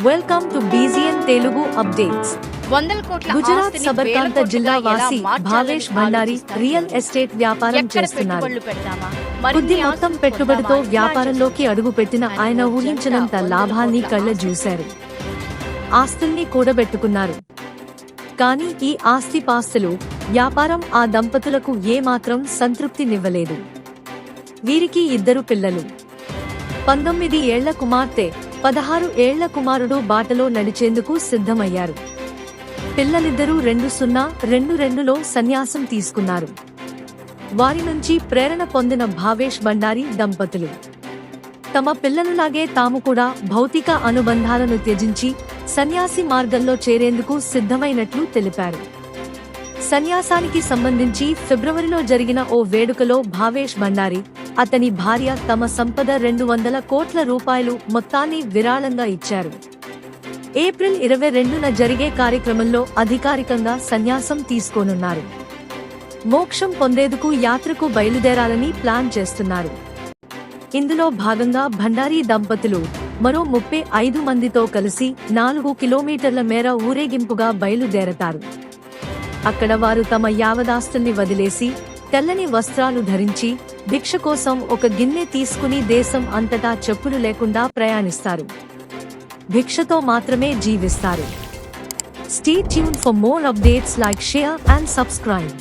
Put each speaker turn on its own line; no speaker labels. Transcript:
Welcome to బీజీఎన్ Telugu updates.
వందల కోట్ల
గుజరాత్ సబర్కాంత జిల్లా వాసి భావేష్ భండారి రియల్ ఎస్టేట్ వ్యాపారం చేస్తున్నారు. కొద్ది మొత్తం పెట్టుబడితో వ్యాపారంలోకి అడుగుపెట్టిన ఆయన ఊహించినంత లాభాన్ని కళ్ళ చూశారు. ఆస్తుల్ని కూడబెట్టుకున్నారు. కానీ ఈ ఆస్తిపాస్తులు వ్యాపారం ఆ దంపతులకు ఏమాత్రం సంతృప్తినివ్వలేదు. వీరికి 2 పిల్లలు, 19 ఏళ్ల కుమార్తె, 16 ఏళ్ల కుమారుడు బాటలో నడిచేందుకు సిద్ధమయ్యారు. పిల్లలిద్దరూ 2022లో సన్యాసం తీసుకున్నారు. వారి నుంచి ప్రేరణ పొందిన భావేష్ భండారి దంపతులు తమ పిల్లలలాగే తాము కూడా భౌతిక అనుబంధాలను త్యజించి సన్యాసి మార్గంలో చేరేందుకు సిద్ధమైనట్లు తెలిపారు. సన్యాసానికి సంబంధించి ఫిబ్రవరిలో జరిగిన ఓ వేడుకలో భావేష్ భండారి, అతని భార్య తమ సంపద 200 కోట్ల రూపాయలు మొత్తాన్ని విరాళంగా ఇచ్చారు. ఏప్రిల్ 22న జరిగే కార్యక్రమంలో అధికారికంగా సన్యాసం తీసుకోనున్నారు. మోక్షం పొందేందుకు యాత్రకు బయలుదేరాలని ప్లాన్ చేస్తున్నారు. ఇందులో భాగంగా భండారీ దంపతులు మరో 35 మందితో కలిసి 4 కిలోమీటర్ల మేర ఊరేగింపుగా బయలుదేరతారు. అక్కడ వారు తమ యావదాస్తుల్ని వదిలేసి తెల్లని వస్త్రాలు ధరించి భిక్ష కోసం ఒక గిన్నె తీసుకుని దేశం అంతటా చెప్పులు లేకుండా ప్రయాణిస్తారు. భిక్షతో మాత్రమే జీవిస్తారు. Stay tuned for more updates, like, share and subscribe.